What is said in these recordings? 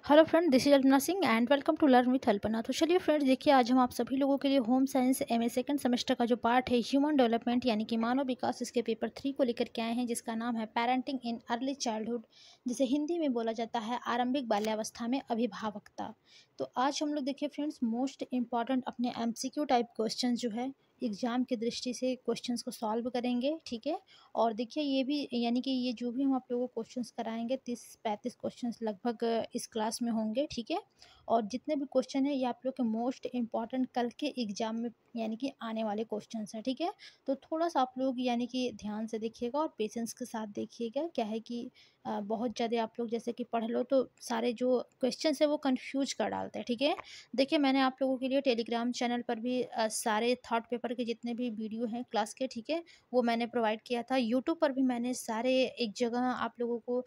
Hello friend, this is Alpana Singh and welcome to learn with Alpana. तो चलिए friends, देखिए आज हम आप सभी लोगों के लिए home science MA second semester का जो पार्ट है ह्यूमन डेवलपमेंट यानी कि मानव विकास, इसके पेपर 3 को लेकर के आए हैं, जिसका नाम है पेरेंटिंग इन अर्ली चाइल्डहुड, जिसे हिंदी में बोला जाता है आरंभिक बाल्यावस्था में अभिभावकता। तो आज हम लोग देखिए फ्रेंड्स, मोस्ट इंपॉर्टेंट अपने एमसीक्यू टाइप क्वेश्चन जो है एग्जाम की दृष्टि से क्वेश्चंस को सॉल्व करेंगे, ठीक है। और देखिए ये भी यानी कि ये जो भी हम आप लोगों को क्वेश्चंस कराएंगे 30-35 क्वेश्चंस लगभग इस क्लास में होंगे, ठीक है। और जितने भी क्वेश्चन है ये आप लोग के मोस्ट इंपॉर्टेंट कल के एग्जाम में यानी कि आने वाले क्वेश्चंस हैं, ठीक है। तो थोड़ा सा आप लोग यानी कि ध्यान से देखिएगा और पेशेंस के साथ देखिएगा। क्या है कि बहुत ज़्यादा आप लोग जैसे कि पढ़ लो तो सारे जो क्वेश्चंस है वो कंफ्यूज कर डालते हैं, ठीक है। देखिए मैंने आप लोगों के लिए टेलीग्राम चैनल पर भी सारे थर्ड पेपर के जितने भी वीडियो हैं क्लास के, ठीक है, वो मैंने प्रोवाइड किया था। यूट्यूब पर भी मैंने सारे एक जगह आप लोगों को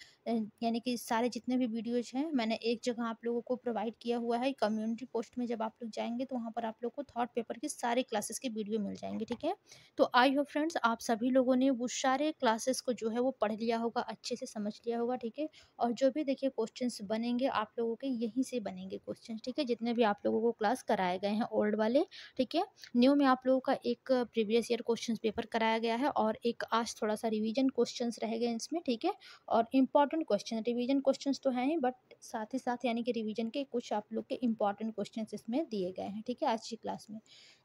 यानी कि सारे जितने भी वीडियोज़ हैं मैंने एक जगह आप लोगों को प्रोवाइड किया हुआ है। कम्युनिटी पोस्ट में जब आप लोग जाएँगे तो वहाँ पर आप लोग को थर्ड पेपर की सारी क्लासेस की वीडियो मिल जाएँगे, ठीक है। तो आई होप फ्रेंड्स आप सभी लोगों ने वो सारे क्लासेस को जो है वो पढ़ लिया होगा, अच्छे से समझ लिया होगा, ठीक है। और जो भी देखिए क्वेश्चंस बनेंगे आप लोगों के यहीं से बनेंगे क्वेश्चंस, ठीक है, जितने भी आप लोगों को क्लास कराए गए हैं ओल्ड वाले, ठीक है। न्यू में आप लोगों का एक प्रीवियस ईयर क्वेश्चंस पेपर कराया गया है और एक आज थोड़ा सा रिवीजन क्वेश्चंस रह गए इसमें, ठीक है। और इम्पॉर्टेंट क्वेश्चन, रिवीजन क्वेश्चंस तो हैं ही बट साथ ही साथ यानी कि रिवीजन के कुछ आप लोग के इम्पॉर्टेंट क्वेश्चंस इसमें दिए गए हैं, ठीक है, आज की क्लास में।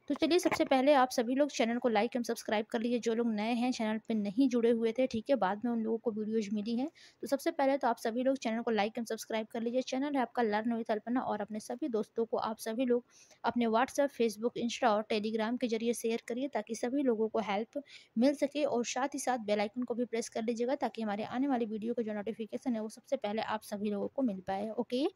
तो चलिए सबसे पहले आप सभी लोग चैनल को लाइक एंड सब्सक्राइब कर लीजिए। जो लोग नए हैं चैनल पे नहीं जुड़े हुए थे, ठीक है, बाद में उन लोगों को वीडियोज मिली हैं। तो सबसे पहले तो आप सभी लोग चैनल को लाइक एंड सब्सक्राइब कर लीजिए। चैनल है आपका लर्न विद अल्पना और अपने सभी दोस्तों को आप सभी लोग अपने व्हाट्सएप, फेसबुक, इंस्टा और टेलीग्राम के जरिए शेयर करिए ताकि सभी लोगों को हेल्प मिल सके। और साथ ही साथ बेल आइकन को भी प्रेस कर लीजिएगा ताकि हमारे आने वाली वीडियो का जो नोटिफिकेशन है वो सबसे पहले आप सभी लोगों को मिल पाए। ओके,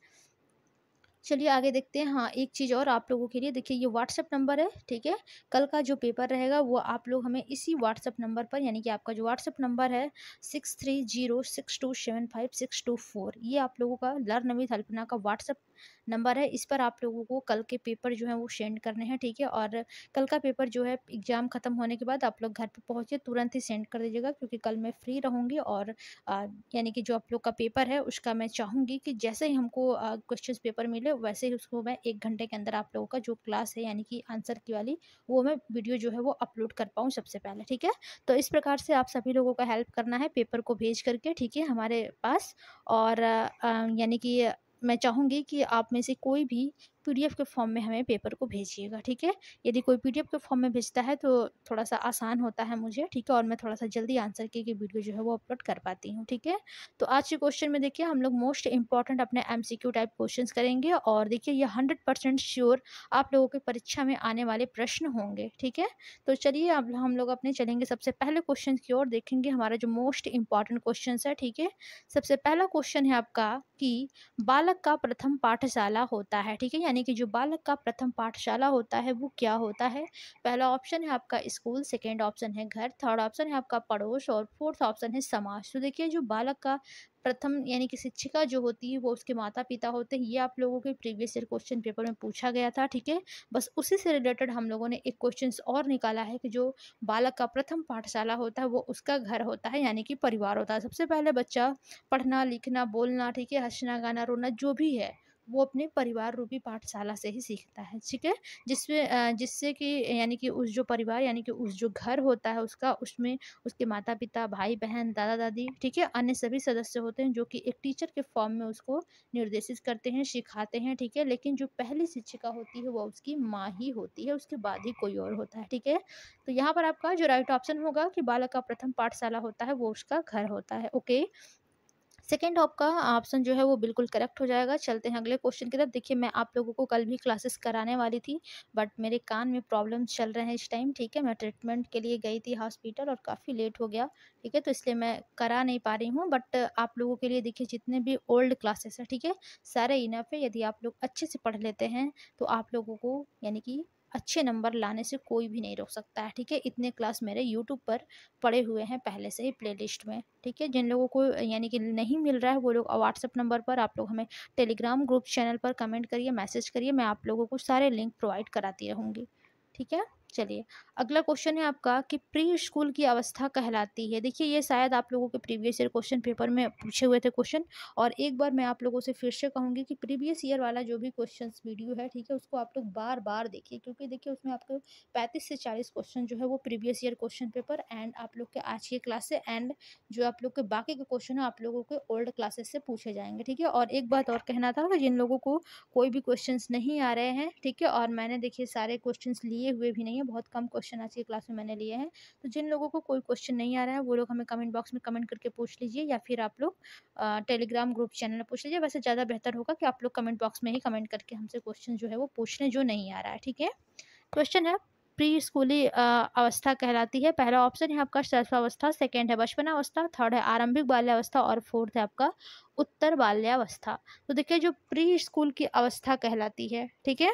चलिए आगे देखते हैं। हाँ, एक चीज़ और आप लोगों के लिए, देखिए ये व्हाट्सएप नंबर है, ठीक है। कल का जो पेपर रहेगा वो आप लोग हमें इसी व्हाट्सएप नंबर पर यानी कि आपका जो व्हाट्सएप नंबर है 6306275624, ये आप लोगों का लर्न विद अल्पना का व्हाट्सएप नंबर है। इस पर आप लोगों को कल के पेपर जो है वो सेंड करने हैं, ठीक है। और कल का पेपर जो है एग्ज़ाम ख़त्म होने के बाद आप लोग घर पे पहुँचे तुरंत ही सेंड कर दीजिएगा, क्योंकि कल मैं फ्री रहूँगी। और यानी कि जो आप लोग का पेपर है उसका मैं चाहूँगी कि जैसे ही हमको क्वेश्चंस पेपर मिले वैसे ही उसको मैं 1 घंटे के अंदर आप लोगों का जो क्लास है यानी कि आंसर की वाली, वो मैं वीडियो जो है वो अपलोड कर पाऊँ सबसे पहले, ठीक है। तो इस प्रकार से आप सभी लोगों का हेल्प करना है पेपर को भेज करके, ठीक है, हमारे पास। और यानी कि मैं चाहूँगी कि आप में से कोई भी पीडीएफ के फॉर्म में हमें पेपर को भेजिएगा, ठीक है। यदि कोई पीडीएफ के फॉर्म में भेजता है तो थोड़ा-सा आसान होता है मुझे, ठीक है, और मैं थोड़ा-सा जल्दी आंसर की वीडियो जो है वो अपलोड कर पाती हूँ, ठीक है। तो आज के क्वेश्चन में देखिए हम लोग मोस्ट इंपॉर्टेंट अपने एमसीक्यू टाइप क्वेश्चंस करेंगे और देखिए ये 100% श्योर आप लोगों की परीक्षा में आने वाले प्रश्न होंगे, ठीक है। तो चलिए अब हम लोग अपने चलेंगे सबसे पहले क्वेश्चन की ओर, देखेंगे हमारा जो मोस्ट इंपॉर्टेंट क्वेश्चन है, ठीक है। सबसे पहला क्वेश्चन है आपका कि बालक का प्रथम पाठशाला होता है, ठीक है, यानी कि जो बालक का प्रथम पाठशाला होता है वो क्या होता है। पहला ऑप्शन है आपका स्कूल, सेकेंड ऑप्शन है घर, थर्ड ऑप्शन है आपका पड़ोस और फोर्थ ऑप्शन है समाज। तो देखिए जो बालक का प्रथम यानी कि शिक्षिका जो होती है वो उसके माता पिता होते हैं, ये आप लोगों के प्रीवियस ईयर क्वेश्चन पेपर में पूछा गया था, ठीक है। बस उसी से रिलेटेड हम लोगों ने एक क्वेश्चन और निकाला है कि जो बालक का प्रथम पाठशाला होता है वो उसका घर होता है यानी कि परिवार होता है। सबसे पहले बच्चा पढ़ना लिखना बोलना, ठीक है, हँसना गाना रोना जो भी है वो अपने परिवार रूपी पाठशाला से ही सीखता है, ठीक है। जिससे कि यानी कि उस जो परिवार यानी कि उस जो घर होता है उसका, उसमें उसके माता पिता, भाई बहन, दादा दादी, ठीक है, अन्य सभी सदस्य होते हैं जो कि एक टीचर के फॉर्म में उसको निर्देशित करते हैं, सिखाते हैं, ठीक है। लेकिन जो पहली शिक्षिका होती है वो उसकी माँ ही होती है, उसके बाद ही कोई और होता है, ठीक है। तो यहाँ पर आपका जो राइट ऑप्शन होगा कि बालक का प्रथम पाठशाला होता है वो उसका घर होता है। ओके, सेकेंड आपका ऑप्शन जो है वो बिल्कुल करेक्ट हो जाएगा। चलते हैं अगले क्वेश्चन की तरफ। देखिए मैं आप लोगों को कल भी क्लासेस कराने वाली थी बट मेरे कान में प्रॉब्लम्स चल रहे हैं इस टाइम, ठीक है। मैं ट्रीटमेंट के लिए गई थी हॉस्पिटल और काफ़ी लेट हो गया, ठीक है, तो इसलिए मैं करा नहीं पा रही हूँ। बट आप लोगों के लिए देखिए जितने भी ओल्ड क्लासेस हैं, ठीक है, सारे इनफ है। यदि आप लोग अच्छे से पढ़ लेते हैं तो आप लोगों को यानी कि अच्छे नंबर लाने से कोई भी नहीं रोक सकता है, ठीक है। इतने क्लास मेरे यूट्यूब पर पड़े हुए हैं पहले से ही प्लेलिस्ट में, ठीक है। जिन लोगों को यानी कि नहीं मिल रहा है वो लोग व्हाट्सएप नंबर पर आप लोग हमें टेलीग्राम ग्रुप चैनल पर कमेंट करिए, मैसेज करिए, मैं आप लोगों को सारे लिंक प्रोवाइड कराती रहूँगी, ठीक है। चलिए, अगला क्वेश्चन है आपका कि प्री स्कूल की अवस्था कहलाती है। देखिए, ये शायद आप लोगों के प्रीवियस ईयर क्वेश्चन पेपर में पूछे हुए थे क्वेश्चन, और एक बार मैं आप लोगों से फिर से कहूँगी कि प्रीवियस ईयर वाला जो भी क्वेश्चंस वीडियो है, ठीक है, उसको आप लोग बार-बार देखिए, क्योंकि देखिए उसमें आपको 35 से 40 क्वेश्चन जो है वो previous year question paper and आप लोग के आज की क्लास से एंड जो आप लोग के बाकी के क्वेश्चन है आप लोगों के ओल्ड क्लासेस से पूछे जाएँगे, ठीक है। और एक बात और कहना था कि जिन लोगों को कोई भी क्वेश्चंस नहीं आ रहे हैं, ठीक है, और मैंने देखिए सारे क्वेश्चंस लिए हुए भी नहीं है, बहुत कम क्वेश्चन आज की क्लास में मैंने लिए हैं। तो जिन लोगों को कोई क्वेश्चन नहीं आ रहा है वो लोग हमें कमेंट बॉक्स में कमेंट करके पूछ लीजिए, या फिर आप लोग टेलीग्राम ग्रुप चैनल में पूछ लीजिए। वैसे ज़्यादा बेहतर होगा कि आप लोग कमेंट बॉक्स में ही कमेंट करके हमसे क्वेश्चन जो है वो पूछ लें जो नहीं आ रहा है, ठीक है। क्वेश्चन है प्री स्कूली अवस्था कहलाती है। पहला ऑप्शन है आपका शैशवावस्था, सेकंड है बचपनावस्था, थर्ड है आरंभिक बाल्यावस्था और फोर्थ है आपका उत्तर बाल्यावस्था। तो देखिए जो प्री स्कूल की अवस्था कहलाती है, ठीक है,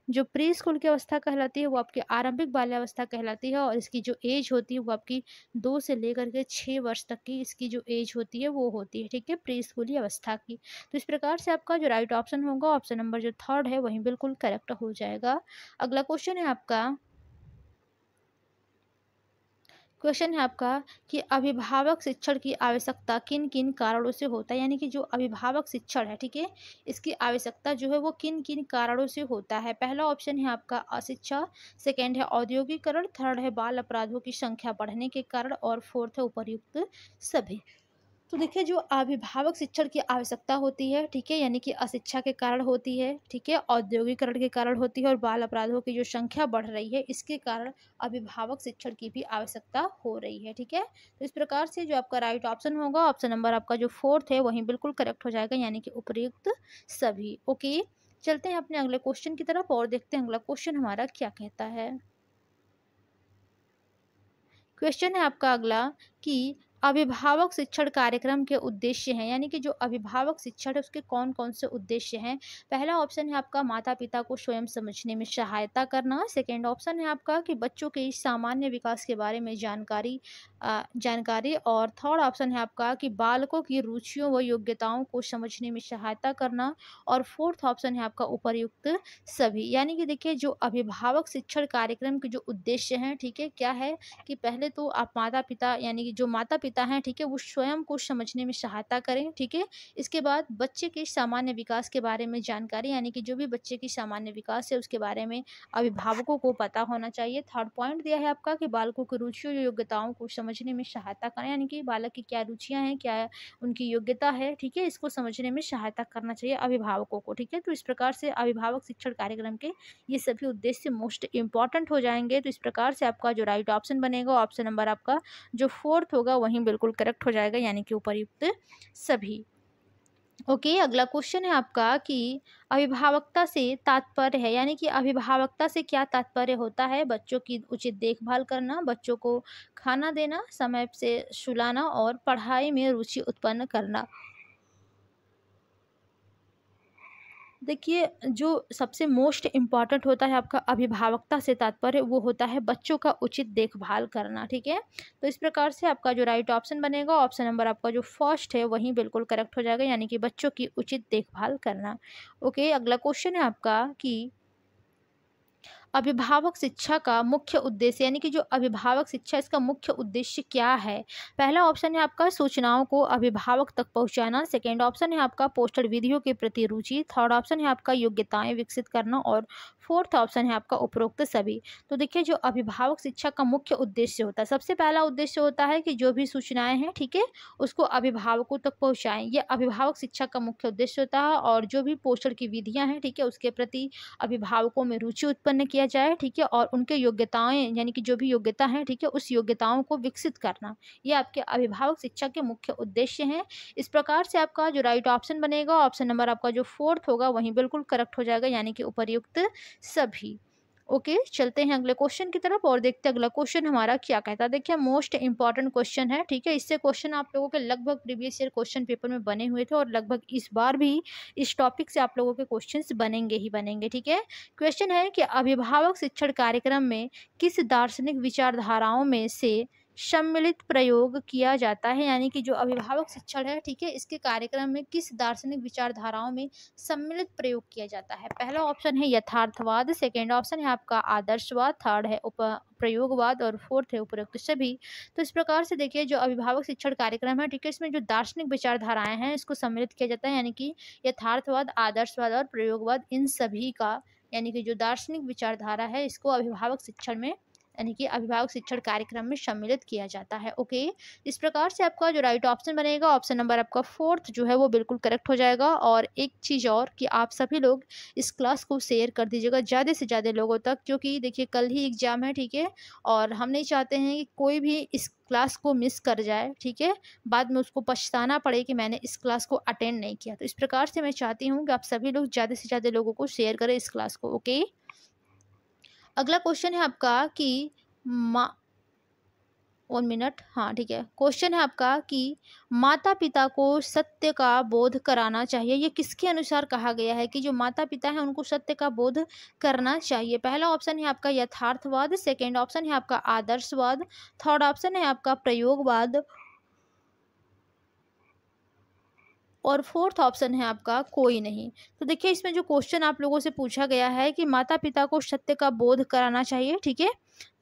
जो प्री स्कूल की अवस्था कहलाती है वो आपकी आरंभिक बाल्यावस्था कहलाती है, और इसकी जो एज होती है वो आपकी 2 से लेकर के 6 वर्ष तक की इसकी जो एज होती है वो होती है, ठीक है, प्री स्कूली अवस्था की। तो इस प्रकार से आपका जो राइट ऑप्शन होगा ऑप्शन नंबर जो थर्ड है वही बिल्कुल करेक्ट हो जाएगा। अगला क्वेश्चन है आपका, क्वेश्चन है आपका कि अभिभावक शिक्षण की आवश्यकता किन किन कारणों से होता है, यानी कि जो अभिभावक शिक्षण है, ठीक है, इसकी आवश्यकता जो है वो किन किन कारणों से होता है। पहला ऑप्शन है आपका अशिक्षा, सेकंड है औद्योगिकरण, थर्ड है बाल अपराधों की संख्या बढ़ने के कारण, और फोर्थ है उपर्युक्त सभी। तो देखिए जो अभिभावक शिक्षण की आवश्यकता होती है, ठीक है, यानी कि अशिक्षा के कारण होती है, ठीक है, औद्योगिकरण के कारण होती है, और बाल अपराधों की जो संख्या बढ़ रही है इसके कारण अभिभावक शिक्षण की भी आवश्यकता हो रही है, ठीक है। तो इस प्रकार से जो आपका राइट ऑप्शन होगा ऑप्शन नंबर आपका जो फोर्थ है वही बिल्कुल करेक्ट हो जाएगा, यानी कि उपर्युक्त सभी। ओके, चलते हैं अपने अगले क्वेश्चन की तरफ और देखते हैं अगला क्वेश्चन हमारा क्या कहता है। क्वेश्चन है आपका अगला कि अभिभावक शिक्षण कार्यक्रम के उद्देश्य हैं, यानी कि जो अभिभावक शिक्षण है उसके कौन कौन से उद्देश्य हैं। पहला ऑप्शन है आपका माता पिता को स्वयं समझने में सहायता करना, सेकंड ऑप्शन है आपका कि बच्चों के इस सामान्य विकास के बारे में जानकारी, और थर्ड ऑप्शन है आपका कि बालकों की रुचियों व योग्यताओं को समझने में सहायता करना, और फोर्थ ऑप्शन है आपका उपर्युक्त सभी। यानी कि देखिए जो अभिभावक शिक्षण कार्यक्रम के जो उद्देश्य हैं, ठीक है, क्या है कि पहले तो आप माता पिता यानी कि जो माता पिता हैं, ठीक है, वो स्वयं को समझने में सहायता करें, ठीक है। इसके बाद बच्चे के सामान्य विकास के बारे में जानकारी, यानी कि जो भी बच्चे की सामान्य विकास है उसके बारे में अभिभावकों को पता होना चाहिए। थर्ड पॉइंट दिया है आपका कि बालकों की रुचियों और योग्यताओं को समझने में सहायता करें, यानी कि बालक की क्या रुचियां हैं, क्या उनकी योग्यता है, ठीक है, इसको समझने में सहायता करना चाहिए अभिभावकों को, ठीक है। तो इस प्रकार से अभिभावक शिक्षण कार्यक्रम के ये सभी उद्देश्य मोस्ट इंपॉर्टेंट हो जाएंगे। तो इस प्रकार से आपका जो राइट ऑप्शन बनेगा ऑप्शन नंबर आपका जो फोर्थ होगा वही बिल्कुल करेक्ट हो जाएगा, यानी कि उपर्युक्त सभी। ओके, अगला क्वेश्चन है आपका कि अभिभावकता से तात्पर्य है, यानी कि अभिभावकता से क्या तात्पर्य होता है। बच्चों की उचित देखभाल करना, बच्चों को खाना देना, समय से सुलाना, और पढ़ाई में रुचि उत्पन्न करना। देखिए जो सबसे मोस्ट इम्पॉर्टेंट होता है आपका अभिभावकता से तात्पर्य वो होता है बच्चों का उचित देखभाल करना, ठीक है। तो इस प्रकार से आपका जो राइट ऑप्शन बनेगा ऑप्शन नंबर आपका जो फर्स्ट है वही बिल्कुल करेक्ट हो जाएगा, यानी कि बच्चों की उचित देखभाल करना। ओके, अगला क्वेश्चन है आपका कि अभिभावक शिक्षा का मुख्य उद्देश्य, यानी कि जो अभिभावक शिक्षा इसका मुख्य उद्देश्य क्या है। पहला ऑप्शन है आपका सूचनाओं को अभिभावक तक पहुंचाना, सेकंड ऑप्शन है आपका पोस्टर विधियों के प्रति रुचि, थर्ड ऑप्शन है आपका योग्यताएं विकसित करना, और फोर्थ ऑप्शन है आपका उपरोक्त सभी। तो देखिए जो अभिभावक शिक्षा का मुख्य उद्देश्य होता है, सबसे पहला उद्देश्य होता है कि जो भी सूचनाएं हैं, ठीक है, उसको अभिभावकों तक पहुंचाएं, ये अभिभावक शिक्षा का मुख्य उद्देश्य होता है। और जो भी पोस्टर की विधियां हैं, ठीक है, उसके प्रति अभिभावकों में रुचि उत्पन्न किया जाए, ठीक है, और उनके योग्यताएं यानी कि जो भी योग्यता है, ठीक है, उस योग्यताओं को विकसित करना, ये आपके अभिभावक शिक्षा के मुख्य उद्देश्य हैं। इस प्रकार से आपका जो राइट ऑप्शन बनेगा ऑप्शन नंबर आपका जो फोर्थ होगा वही बिल्कुल करेक्ट हो जाएगा, यानी कि उपर्युक्त सभी। ओके, चलते हैं अगले क्वेश्चन की तरफ और देखते हैं अगला क्वेश्चन हमारा क्या कहता है। देखिए मोस्ट इंपॉर्टेंट क्वेश्चन है, ठीक है, इससे क्वेश्चन आप लोगों के लगभग प्रीवियस ईयर क्वेश्चन पेपर में बने हुए थे, और लगभग इस बार भी इस टॉपिक से आप लोगों के क्वेश्चंस बनेंगे ही बनेंगे, ठीक है। क्वेश्चन है कि अभिभावक शिक्षण कार्यक्रम में किस दार्शनिक विचारधाराओं में से सम्मिलित प्रयोग किया जाता है, यानी कि जो अभिभावक शिक्षण है, ठीक है, इसके कार्यक्रम में किस दार्शनिक विचारधाराओं में सम्मिलित प्रयोग किया जाता है? पहला ऑप्शन है यथार्थवाद, सेकेंड ऑप्शन है आपका आदर्शवाद, थर्ड है प्रयोगवाद और फोर्थ है उपरोक्त सभी। तो इस प्रकार से देखिए जो अभिभावक शिक्षण कार्यक्रम है, ठीक है, इसमें जो दार्शनिक विचारधाराएं हैं इसको सम्मिलित किया जाता है, यानी कि यथार्थवाद, आदर्शवाद और प्रयोगवाद, इन सभी का यानी कि जो दार्शनिक विचारधारा है इसको अभिभावक शिक्षण में यानी कि अभिभावक शिक्षण कार्यक्रम में सम्मिलित किया जाता है। ओके, इस प्रकार से आपका जो राइट ऑप्शन बनेगा, ऑप्शन नंबर आपका फोर्थ जो है वो बिल्कुल करेक्ट हो जाएगा। और एक चीज़ और कि आप सभी लोग इस क्लास को शेयर कर दीजिएगा ज़्यादा से ज़्यादा लोगों तक, क्योंकि देखिए कल ही एग्जाम है, ठीक है, और हम नहीं चाहते हैं कि कोई भी इस क्लास को मिस कर जाए, ठीक है, बाद में उसको पछताना पड़े कि मैंने इस क्लास को अटेंड नहीं किया। तो इस प्रकार से मैं चाहती हूँ कि आप सभी लोग ज़्यादा से ज़्यादा लोगों को शेयर करें इस क्लास को। ओके, अगला क्वेश्चन है आपका कि मा 1 मिनट, हाँ ठीक है, क्वेश्चन है आपका कि माता पिता को सत्य का बोध कराना चाहिए, ये किसके अनुसार कहा गया है कि जो माता पिता हैं उनको सत्य का बोध करना चाहिए? पहला ऑप्शन है आपका यथार्थवाद, सेकेंड ऑप्शन है आपका आदर्शवाद, थर्ड ऑप्शन है आपका प्रयोगवाद और फोर्थ ऑप्शन है आपका कोई नहीं। तो देखिए इसमें जो क्वेश्चन आप लोगों से पूछा गया है कि माता पिता को सत्य का बोध कराना चाहिए, ठीक है,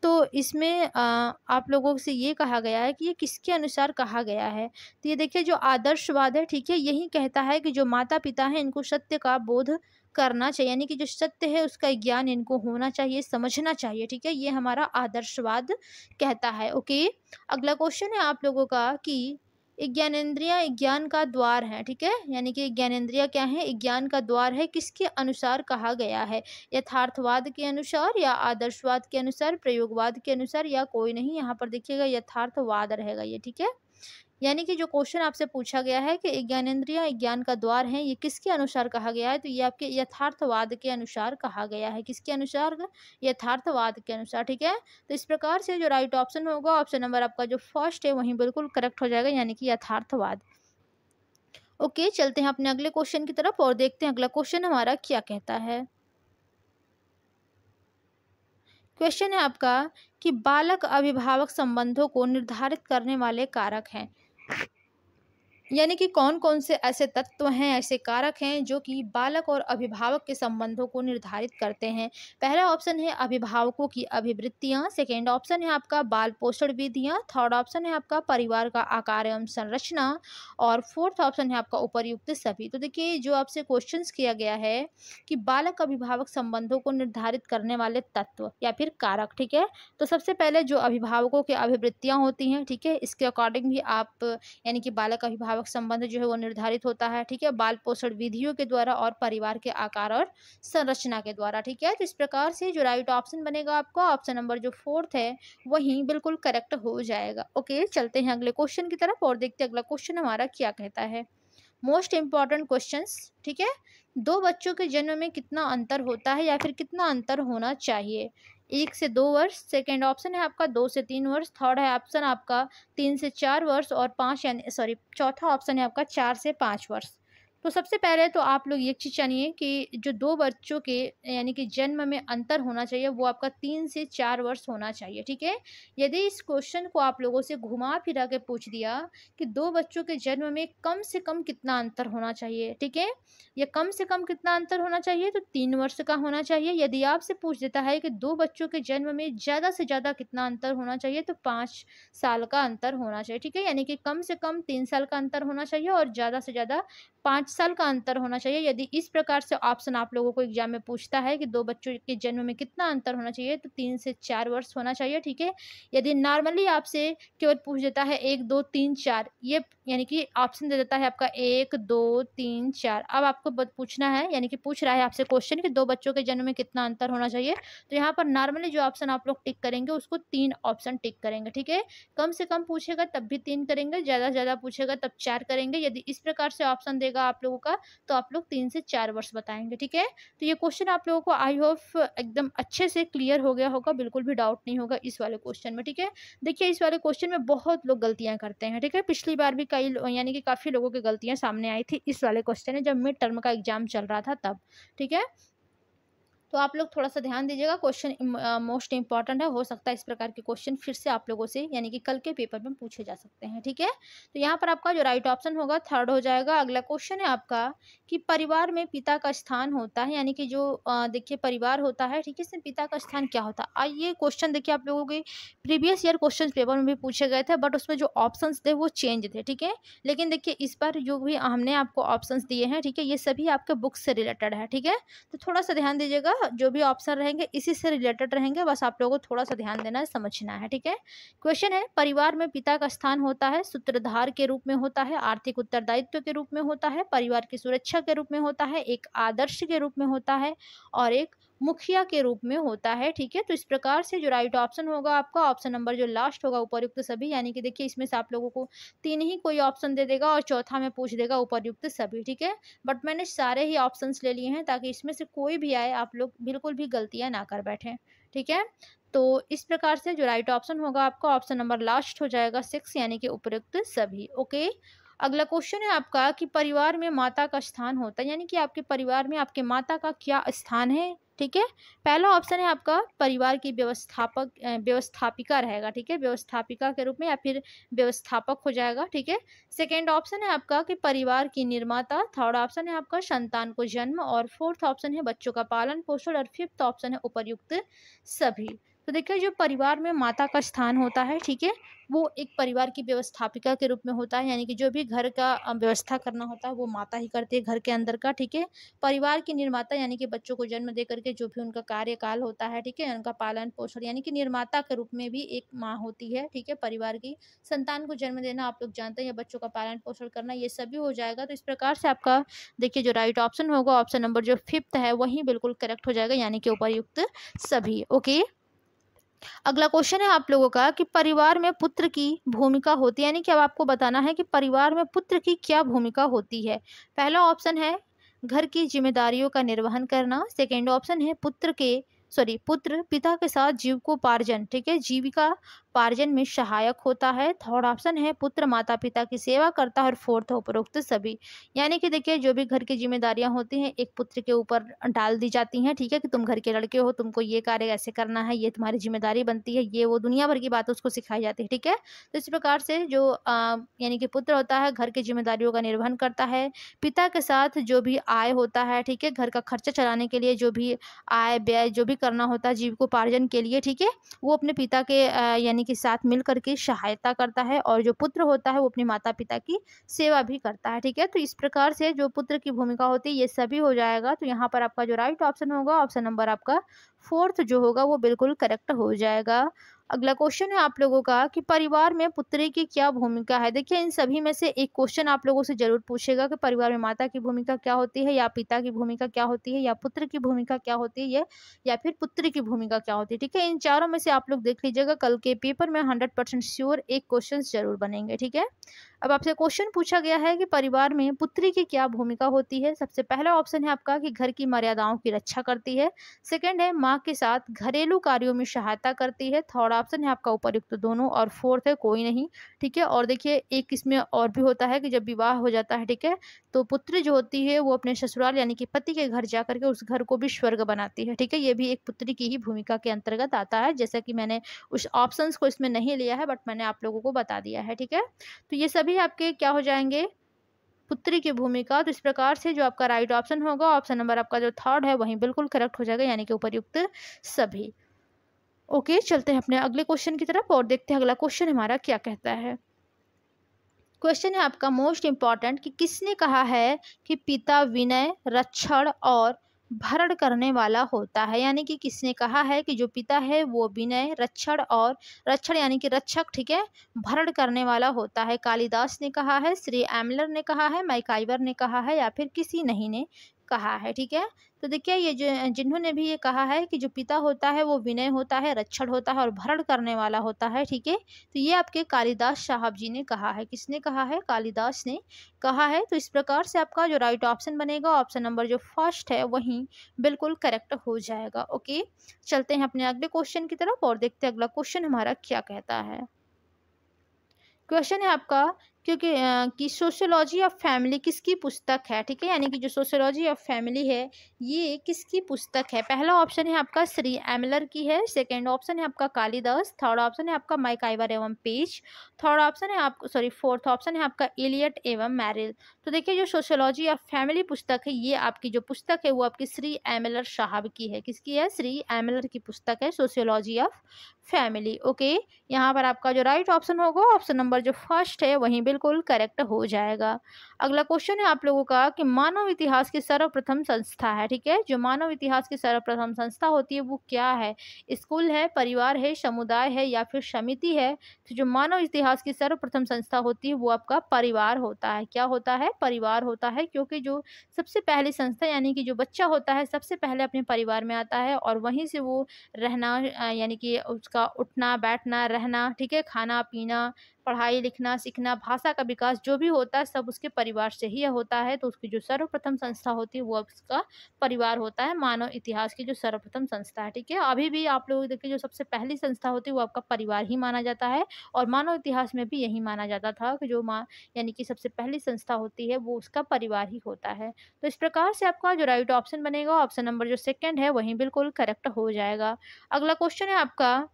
तो इसमें आप लोगों से ये कहा गया है कि ये किसके अनुसार कहा गया है? तो ये देखिए जो आदर्शवाद है, ठीक है, यही कहता है कि जो माता पिता हैं इनको सत्य का बोध करना चाहिए, यानी कि जो सत्य है उसका ज्ञान इनको होना चाहिए, समझना चाहिए, ठीक है, ये हमारा आदर्शवाद कहता है। ओके, अगला क्वेश्चन है आप लोगों का कि ज्ञानेंद्रियां ज्ञान का द्वार है, ठीक है, यानी कि ज्ञानेंद्रियां क्या है? ज्ञान का द्वार है, किसके अनुसार कहा गया है? यथार्थवाद के अनुसार या आदर्शवाद के अनुसार, प्रयोगवाद के अनुसार या कोई नहीं? यहाँ पर देखिएगा यथार्थवाद रहेगा ये, ठीक है, यानी कि जो क्वेश्चन आपसे पूछा गया है कि ज्ञानेंद्रियां ज्ञान का द्वार है, ये किसके अनुसार कहा गया है? तो ये आपके यथार्थवाद के अनुसार कहा गया है। किसके अनुसार? यथार्थवाद के अनुसार, ठीक है। तो इस प्रकार से जो राइट ऑप्शन होगा, ऑप्शन नंबर आपका जो फर्स्ट है वही बिल्कुल करेक्ट हो जाएगा, यानी कि यथार्थवाद। ओके, चलते हैं अपने अगले क्वेश्चन की तरफ और देखते हैं अगला क्वेश्चन हमारा क्या कहता है। क्वेश्चन है आपका कि बालक अभिभावक संबंधों को निर्धारित करने वाले कारक हैं, यानी कि कौन कौन से ऐसे तत्व हैं, ऐसे कारक हैं जो कि बालक और अभिभावक के संबंधों को निर्धारित करते हैं? पहला ऑप्शन है अभिभावकों की अभिवृत्तियां, सेकेंड ऑप्शन है आपका बाल पोषण विधियां, थर्ड ऑप्शन है आपका परिवार का आकार एवं संरचना और फोर्थ ऑप्शन है आपका उपर्युक्त सभी। तो देखिए जो आपसे क्वेश्चंस किया गया है कि बालक अभिभावक संबंधों को निर्धारित करने वाले तत्व या फिर कारक, ठीक है, तो सबसे पहले जो अभिभावकों की अभिवृत्तियां होती हैं, ठीक है, इसके अकॉर्डिंग भी आप यानी कि बालक अभिभावक संबंध जो है वो निर्धारित होता है, ठीक है, बाल पोषण विधियों के द्वारा और परिवार के आकार और संरचना के द्वारा, ठीक है। तो इस प्रकार से जो राइट ऑप्शन बनेगा आपका ऑप्शन नंबर जो फोर्थ है वही बिल्कुल करेक्ट हो जाएगा। ओके, चलते हैं अगले क्वेश्चन की तरफ और देखते हैं अगला क्वेश्चन हमारा क्या कहता है। मोस्ट इंपॉर्टेंट क्वेश्चंस, ठीक है, दो बच्चों के जन्म में कितना अंतर होता है या फिर कितना अंतर होना चाहिए? 1 से 2 वर्ष, सेकेंड ऑप्शन है आपका 2 से 3 वर्ष, थर्ड है ऑप्शन आपका 3 से 4 वर्ष और चौथा ऑप्शन है आपका 4 से 5 वर्ष। तो सबसे पहले तो आप लोग ये चीज़ जानिए कि जो दो बच्चों के यानी कि जन्म में अंतर होना चाहिए वो आपका 3 से 4 वर्ष होना चाहिए, ठीक है। यदि इस क्वेश्चन को आप लोगों से घुमा फिरा के पूछ दिया कि दो बच्चों के जन्म में कम से कम कितना अंतर होना चाहिए, ठीक है, या कम से कम कितना अंतर होना चाहिए, तो 3 वर्ष का होना चाहिए। यदि आपसे पूछ देता है कि दो बच्चों के जन्म में ज़्यादा से ज़्यादा कितना अंतर होना चाहिए, तो 5 साल का अंतर होना चाहिए, ठीक है, यानी कि कम से कम 3 साल का अंतर होना चाहिए और ज़्यादा से ज़्यादा 5 साल का अंतर होना चाहिए। यदि इस प्रकार से ऑप्शन आप लोगों को एग्जाम में पूछता है कि दो बच्चों के जन्म में कितना अंतर होना चाहिए, तो 3 से 4 वर्ष होना चाहिए, ठीक है। यदि नॉर्मली आपसे केवल पूछ देता है 1 2 3 4, ये यानी कि ऑप्शन दे देता है आपका 1 2 3 4, अब आपको पूछना है, यानी कि पूछ रहा है आपसे क्वेश्चन कि दो बच्चों के जन्म में कितना अंतर होना चाहिए, तो यहाँ पर नॉर्मली जो ऑप्शन आप लोग टिक करेंगे उसको 3 ऑप्शन टिक करेंगे, ठीक है। कम से कम पूछेगा तब भी 3 करेंगे, ज़्यादा से ज़्यादा पूछेगा तब 4 करेंगे। यदि इस प्रकार से ऑप्शन देगा आप लोगों का तो आप लोग 3 से 4 वर्ष बताएंगे, ठीक है। तो ये क्वेश्चन आप लोगों को आई होप एकदम अच्छे से क्लियर हो गया होगा, बिल्कुल भी डाउट नहीं होगा इस वाले क्वेश्चन में, ठीक है। देखिए इस वाले क्वेश्चन में बहुत लोग गलतियां करते हैं, ठीक है, पिछली बार भी कई यानी कि काफ़ी लोगों की गलतियां सामने आई थी इस वाले क्वेश्चन में जब मिड टर्म का एग्जाम चल रहा था तब, ठीक है। तो आप लोग थोड़ा-सा ध्यान दीजिएगा, क्वेश्चन मोस्ट इम्पोर्टेंट है, हो सकता है इस प्रकार के क्वेश्चन फिर से आप लोगों से यानी कि कल के पेपर में पूछे जा सकते हैं, ठीक है? तो यहाँ पर आपका जो राइट ऑप्शन होगा थर्ड हो जाएगा। अगला क्वेश्चन है आपका कि परिवार में पिता का स्थान होता है, यानी कि जो देखिए परिवार होता है, ठीक है? इसमें पिता का स्थान क्या होता है? ये क्वेश्चन देखिए आप लोगों के प्रीवियस ईयर क्वेश्चन पेपर में भी पूछे गए थे, बट उसमें जो ऑप्शंस थे वो चेंज थे, ठीक है? लेकिन देखिए इस बार जो भी हमने आपको ऑप्शंस दिए हैं, ठीक है? ये सभी आपके बुक से रिलेटेड है, ठीक है? तो थोड़ा-सा ध्यान दीजिएगा, जो भी ऑप्शन रहेंगे इसी से रिलेटेड रहेंगे, बस आप लोगों को थोड़ा-सा ध्यान देना है, समझना है, ठीक है? क्वेश्चन है, परिवार में पिता का स्थान होता है, सूत्रधार के रूप में होता है, आर्थिक उत्तरदायित्व के रूप में होता है, परिवार की सुरक्षा के रूप में होता है, एक आदर्श के रूप में होता है और एक मुखिया के रूप में होता है, ठीक है? तो इस प्रकार से जो राइट ऑप्शन होगा आपका, ऑप्शन नंबर जो लास्ट होगा उपर्युक्त सभी, यानी कि देखिए इसमें से आप लोगों को 3 ही कोई ऑप्शन दे देगा और चौथा में पूछ देगा उपर्युक्त सभी, ठीक है? बट मैंने सारे ही ऑप्शंस ले लिए हैं ताकि इसमें से कोई भी आए आप लोग बिल्कुल भी गलतियाँ ना कर बैठें, ठीक है? तो इस प्रकार से जो राइट ऑप्शन होगा आपका, ऑप्शन नंबर लास्ट हो जाएगा 6, यानी कि उपर्युक्त सभी, ओके? अगला क्वेश्चन है आपका कि परिवार में माता का स्थान होता है, यानी कि आपके परिवार में आपके माता का क्या स्थान है, ठीक है? पहला ऑप्शन है आपका परिवार की व्यवस्थापिका रहेगा, ठीक है? व्यवस्थापिका के रूप में या फिर व्यवस्थापक हो जाएगा, ठीक है? सेकेंड ऑप्शन है आपका कि परिवार की निर्माता, थर्ड ऑप्शन है आपका संतान को जन्म और फोर्थ ऑप्शन है बच्चों का पालन पोषण और फिफ्थ ऑप्शन है उपर्युक्त सभी। तो देखिए जो परिवार में माता का स्थान होता है, ठीक है? वो एक परिवार की व्यवस्थापिका के रूप में होता है, यानी कि जो भी घर का व्यवस्था करना होता है वो माता ही करती है घर के अंदर का, ठीक है? परिवार की निर्माता यानी कि बच्चों को जन्म दे करके जो भी उनका कार्यकाल होता है, ठीक है? उनका पालन पोषण यानी कि निर्माता के रूप में भी एक माँ होती है, ठीक है? परिवार की संतान को जन्म देना आप लोग जानते हैं, या बच्चों का पालन पोषण करना, ये सभी हो जाएगा। तो इस प्रकार से आपका देखिए जो राइट ऑप्शन होगा, ऑप्शन नंबर जो फिफ्थ है वही बिल्कुल करेक्ट हो जाएगा, यानी कि उपर्युक्त सभी, ओके? अगला क्वेश्चन है आप लोगों का कि परिवार में पुत्र की भूमिका होती है, यानी कि अब आपको बताना है कि परिवार में पुत्र की क्या भूमिका होती है। पहला ऑप्शन है घर की जिम्मेदारियों का निर्वहन करना, सेकेंड ऑप्शन है पुत्र पिता के साथ जीविकोपार्जन, ठीक है, जीविका पार्जन में सहायक होता है, थर्ड ऑप्शन है पुत्र माता पिता की सेवा करता है और फोर्थ उपरोक्त सभी। यानी कि देखिए जो भी घर की जिम्मेदारियां होती हैं एक पुत्र के ऊपर डाल दी जाती हैं, ठीक है, कि तुम घर के लड़के हो, तुमको ये कार्य ऐसे करना है, ये तुम्हारी जिम्मेदारी बनती है, ये वो दुनिया भर की बात उसको सिखाई जाती है, ठीक है? तो इस प्रकार से जो यानी कि पुत्र होता है घर की जिम्मेदारियों का निर्वहन करता है, पिता के साथ जो भी आय होता है, ठीक है, घर का खर्चा चलाने के लिए जो भी आय व्यय जो भी करना होता है जीविकोपार्जन के लिए, ठीक है, वो अपने पिता के यानी कि साथ मिल करके सहायता करता है, और जो पुत्र होता है वो अपने माता पिता की सेवा भी करता है, ठीक है? तो इस प्रकार से जो पुत्र की भूमिका होती है ये सभी हो जाएगा। तो यहाँ पर आपका जो राइट ऑप्शन होगा, ऑप्शन नंबर आपका फोर्थ जो होगा वो बिल्कुल करेक्ट हो जाएगा। अगला क्वेश्चन है आप लोगों का कि परिवार में पुत्री की क्या भूमिका है। देखिए इन सभी में से एक क्वेश्चन आप लोगों से जरूर पूछेगा कि परिवार में माता की भूमिका क्या होती है, या पिता की भूमिका क्या होती है, या पुत्र की भूमिका क्या होती है, या फिर पुत्री की भूमिका क्या होती है, ठीक है? इन चारों में से आप लोग देख लीजिएगा, कल के पेपर में 100% श्योर एक क्वेश्चन जरूर बनेंगे, ठीक है? अब आपसे क्वेश्चन पूछा गया है कि परिवार में पुत्री की क्या भूमिका होती है। सबसे पहला ऑप्शन है आपका कि घर की मर्यादाओं की रक्षा करती है, सेकंड है माँ के साथ घरेलू कार्यों में सहायता करती है, थर्ड ऑप्शन है आपका उपर्युक्त दोनों, और फोर्थ है कोई नहीं, ठीक है? और देखिए एक इसमें और भी होता है कि जब विवाह हो जाता है, ठीक है, तो पुत्री जो होती है वो अपने ससुराल यानी कि पति के घर जा करके उस घर को भी स्वर्ग बनाती है, ठीक है? ये भी एक पुत्री की ही भूमिका के अंतर्गत आता है, जैसा कि मैंने उस ऑप्शंस को इसमें नहीं लिया है बट मैंने आप लोगों को बता दिया है, ठीक है? तो ये सभी आपके क्या हो जाएंगे, पुत्री की भूमिका। तो इस प्रकार से जो आपका राइट ऑप्शन होगा, ऑप्शन नंबर आपका जो थर्ड है वही बिल्कुल करेक्ट हो जाएगा, यानी कि उपर्युक्त सभी। ओके, चलते हैं अपने अगले क्वेश्चन की तरफ और देखते हैं अगला क्वेश्चन हमारा क्या कहता है। क्वेश्चन है आपका मोस्ट इम्पॉर्टेंट कि किसने कहा है कि पिता विनय रक्षण और भरण करने वाला होता है, यानी कि किसने कहा है कि जो पिता है वो विनय रक्षण यानी कि रक्षक, ठीक है, भरण करने वाला होता है। कालिदास ने कहा है, श्री एमलर ने कहा है, मैकाइवर ने कहा है, या फिर किसी नहीं ने कहा है, ठीक है? तो देखिए ये जो जिन्होंने भी ये कहा है कि जो पिता होता है वो विनय होता है, रक्षण होता है और भरण करने वाला होता है, ठीक है, तो ये आपके कालिदास साहब जी ने कहा है। किसने कहा है? कालिदास ने कहा है। तो इस प्रकार से आपका जो राइट ऑप्शन बनेगा, ऑप्शन नंबर जो फर्स्ट है वही बिल्कुल करेक्ट हो जाएगा। ओके, चलते हैं अपने अगले क्वेश्चन की तरफ और देखते हैं अगला क्वेश्चन हमारा क्या कहता है। क्वेश्चन है आपका क्योंकि कि सोशियोलॉजी ऑफ फैमिली किसकी पुस्तक है, ठीक है, यानी कि जो सोशियोलॉजी ऑफ फैमिली है ये किसकी पुस्तक है। पहला ऑप्शन है आपका श्री एमलर की है, सेकंड ऑप्शन है आपका कालिदास, थर्ड ऑप्शन है आपका मैकआइवर एवं पेज, थर्ड ऑप्शन है आपको सॉरी फोर्थ ऑप्शन है आपका इलियट एवं मैरिल। तो देखिए जो सोशियोलॉजी ऑफ फैमिली पुस्तक है ये आपकी जो पुस्तक है वो आपकी श्री एमलर साहब की है। किसकी है? श्री एमलर की पुस्तक है सोशियोलॉजी ऑफ फैमिली। ओके, यहाँ पर आपका जो राइट ऑप्शन होगा ऑप्शन नंबर जो फर्स्ट है वही बिल्कुल करेक्ट हो जाएगा। अगला क्वेश्चन है आप लोगों का कि मानव इतिहास की सर्वप्रथम संस्था है, ठीक है, जो मानव इतिहास की सर्वप्रथम संस्था होती है वो क्या है? स्कूल है, परिवार है, समुदाय है या फिर समिति है? तो जो मानव इतिहास की सर्वप्रथम संस्था होती है वो आपका परिवार होता है। क्या होता है? परिवार होता है, क्योंकि जो सबसे पहली संस्था यानी कि जो बच्चा होता है सबसे पहले अपने परिवार में आता है और वहीं से वो रहना यानी कि उसका उठना बैठना रहना, ठीक है, खाना पीना, पढ़ाई लिखना सीखना, भाषा का विकास जो भी होता है सब उसके परिवार से ही होता है। तो उसकी जो सर्वप्रथम संस्था होती है वो उसका परिवार होता है, मानव इतिहास की जो सर्वप्रथम संस्था है, ठीक है। अभी भी आप लोग देखिए जो सबसे पहली संस्था होती है वो आपका परिवार ही माना जाता है और मानव इतिहास में भी यही माना जाता था कि जो माँ यानी कि सबसे पहली संस्था होती है वो उसका परिवार ही होता है। तो इस प्रकार से आपका जो राइट ऑप्शन बनेगा ऑप्शन नंबर जो सेकंड है वही बिल्कुल करेक्ट हो जाएगा। अगला क्वेश्चन है आपका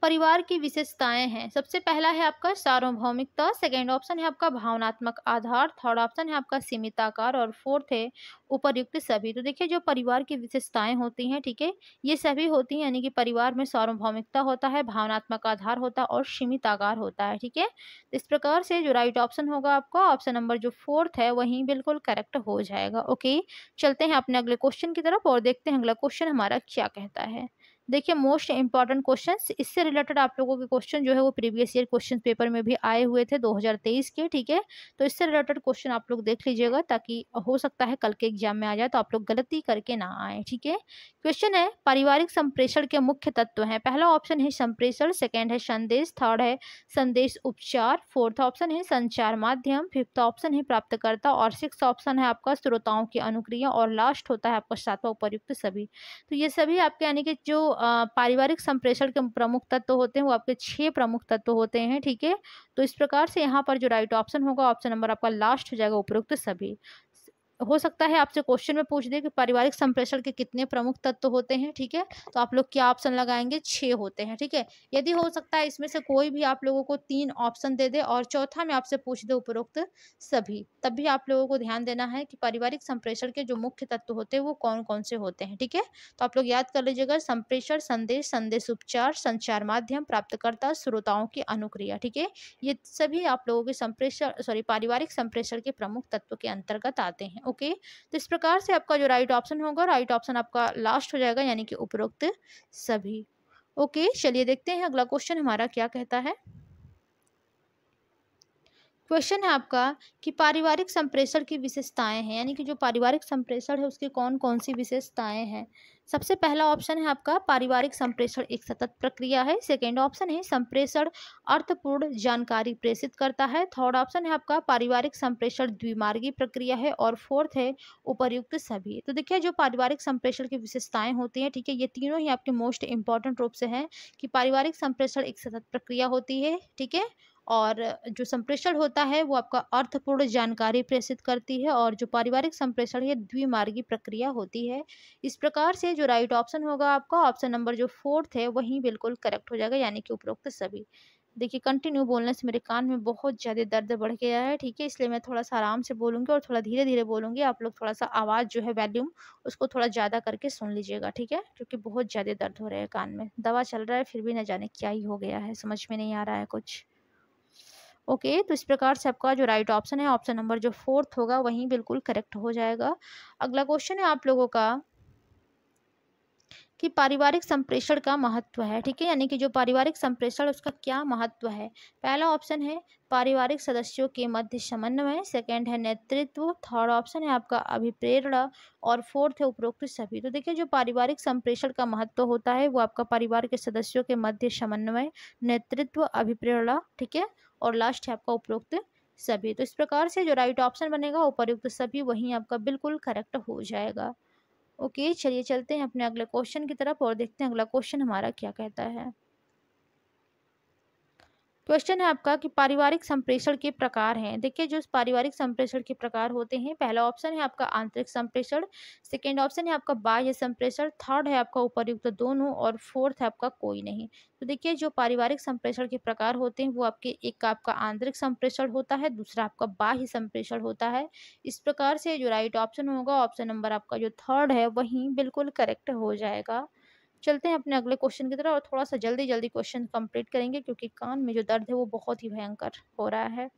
परिवार की विशेषताएं हैं। सबसे पहला है आपका सार्वभौमिकता, सेकंड ऑप्शन है आपका भावनात्मक आधार, थर्ड ऑप्शन है आपका सीमित आकार और फोर्थ है उपर्युक्त सभी। तो देखिए जो परिवार की विशेषताएं होती हैं, ठीक है, ये सभी होती हैं, यानी कि परिवार में सार्वभौमिकता होता है, भावनात्मक आधार होता है और सीमित आकार होता है, ठीक है। तो इस प्रकार से जो राइट ऑप्शन होगा आपका ऑप्शन नंबर जो फोर्थ है वही बिल्कुल करेक्ट हो जाएगा। ओके, चलते हैं अपने अगले क्वेश्चन की तरफ और देखते हैं अगला क्वेश्चन हमारा क्या कहता है। देखिए मोस्ट इंपॉर्टेंट क्वेश्चंस, इससे रिलेटेड आप लोगों के क्वेश्चन जो है वो प्रीवियस ईयर क्वेश्चन पेपर में भी आए हुए थे 2023 के, ठीक है। तो इससे रिलेटेड क्वेश्चन आप लोग देख लीजिएगा ताकि हो सकता है कल के एग्जाम में आ जाए तो आप लोग गलती करके ना आए, ठीक है। क्वेश्चन है पारिवारिक संप्रेषण के मुख्य तत्व हैं। पहला ऑप्शन है संप्रेषण, सेकेंड है संदेश, थर्ड है संदेश उपचार, फोर्थ ऑप्शन है संचार माध्यम, फिफ्थ ऑप्शन है प्राप्तकर्ता और सिक्स ऑप्शन है आपका श्रोताओं की अनुक्रिया और लास्ट होता है आपका सातवां उपर्युक्त सभी। तो ये सभी आपके यानी कि जो पारिवारिक संप्रेषण के प्रमुख तत्व होते हैं वो आपके 6 प्रमुख तत्व होते हैं, ठीक है। तो इस प्रकार से यहाँ पर जो राइट ऑप्शन होगा ऑप्शन नंबर आपका लास्ट हो जाएगा उपरोक्त सभी। हो सकता है आपसे क्वेश्चन में पूछ दे कि पारिवारिक संप्रेषण के कितने प्रमुख तत्व होते हैं, ठीक है, तो आप लोग क्या ऑप्शन लगाएंगे? 6 होते हैं, ठीक है। यदि हो सकता है इसमें से कोई भी आप लोगों को 3 ऑप्शन दे दे और चौथा में आपसे पूछ दे उपरोक्त सभी, तब भी आप लोगों को ध्यान देना है कि पारिवारिक संप्रेषण के जो मुख्य तत्व होते हैं वो कौन कौन से होते हैं, ठीक है। तो आप लोग याद कर लीजिएगा संप्रेषण, संदेश, संदेश उपचार, संचार माध्यम, प्राप्तकर्ता, श्रोताओं की अनुक्रिया, ठीक है। ये सभी आप लोगों के संप्रेषण पारिवारिक संप्रेषण के प्रमुख तत्व के अंतर्गत आते हैं। ओके, तो इस प्रकार से आपका जो राइट ऑप्शन होगा राइट ऑप्शन आपका लास्ट हो जाएगा यानी कि उपरोक्त सभी। ओके, चलिए देखते हैं अगला क्वेश्चन हमारा क्या कहता है। क्वेश्चन है आपका कि पारिवारिक संप्रेषण की विशेषताएं हैं, यानी कि जो पारिवारिक संप्रेषण है उसकी कौन कौन सी विशेषताएं हैं। सबसे पहला ऑप्शन है आपका पारिवारिक संप्रेषण एक सतत प्रक्रिया है, सेकंड ऑप्शन है संप्रेषण अर्थपूर्ण जानकारी प्रेषित करता है, थर्ड ऑप्शन है आपका पारिवारिक संप्रेषण द्विमार्गी प्रक्रिया है और फोर्थ है उपर्युक्त सभी। तो देखिए जो पारिवारिक संप्रेषण की विशेषताएं होती हैं, ठीक है, ये तीनों ही आपके मोस्ट इंपॉर्टेंट रूप से हैं कि पारिवारिक संप्रेषण एक सतत प्रक्रिया होती है, ठीक है, और जो संप्रेषण होता है वो आपका अर्थपूर्ण जानकारी प्रेषित करती है और जो पारिवारिक संप्रेषण है द्विमार्गी प्रक्रिया होती है। इस प्रकार से जो राइट ऑप्शन होगा आपका ऑप्शन नंबर जो फोर्थ है वही बिल्कुल करेक्ट हो जाएगा यानी कि उपरोक्त सभी। देखिए कंटिन्यू बोलने से मेरे कान में बहुत ज़्यादा दर्द बढ़ गया है, ठीक है, इसलिए मैं थोड़ा सा आराम से बोलूँगी और थोड़ा धीरे धीरे बोलूँगी। आप लोग थोड़ा सा आवाज़ जो है वॉल्यूम उसको थोड़ा ज़्यादा करके सुन लीजिएगा, ठीक है, क्योंकि बहुत ज़्यादा दर्द हो रहा है कान में। दवा चल रहा है फिर भी न जाने क्या ही हो गया है, समझ में नहीं आ रहा है कुछ। ओके, तो इस प्रकार से आपका जो राइट ऑप्शन है ऑप्शन नंबर जो फोर्थ होगा वही बिल्कुल करेक्ट हो जाएगा। अगला क्वेश्चन है आप लोगों का कि पारिवारिक संप्रेषण का महत्व है, ठीक है, यानी कि जो पारिवारिक संप्रेषण उसका क्या महत्व है। पहला ऑप्शन है पारिवारिक सदस्यों के मध्य समन्वय, सेकंड है नेतृत्व, थर्ड ऑप्शन है आपका अभिप्रेरणा और फोर्थ है उपरोक्त सभी। तो देखिए जो पारिवारिक संप्रेषण का महत्व होता है वो आपका परिवार के सदस्यों के मध्य समन्वय, नेतृत्व, अभिप्रेरणा, ठीक है, और लास्ट है आपका उपरोक्त सभी। तो इस प्रकार से जो राइट ऑप्शन बनेगा उपर्युक्त सभी वही आपका बिल्कुल करेक्ट हो जाएगा। ओके, चलिए चलते हैं अपने अगले क्वेश्चन की तरफ और देखते हैं अगला क्वेश्चन हमारा क्या कहता है। क्वेश्चन है आपका कि पारिवारिक संप्रेषण के प्रकार हैं। देखिए जो पारिवारिक संप्रेषण के प्रकार होते हैं, पहला ऑप्शन है आपका आंतरिक संप्रेषण, सेकंड ऑप्शन है आपका बाह्य संप्रेषण, थर्ड है आपका उपर्युक्त दोनों और फोर्थ है आपका कोई नहीं। तो देखिए जो पारिवारिक संप्रेषण के प्रकार होते हैं वो आपके एक आपका आंतरिक संप्रेषण होता है, दूसरा आपका बाह्य संप्रेषण होता है। इस प्रकार से जो राइट ऑप्शन होगा ऑप्शन नंबर आपका जो थर्ड है वही बिल्कुल करेक्ट हो जाएगा। चलते हैं अपने अगले क्वेश्चन की तरफ और थोड़ा-सा जल्दी-जल्दी क्वेश्चन कंप्लीट करेंगे क्योंकि कान में जो दर्द है वो बहुत ही भयंकर हो रहा है।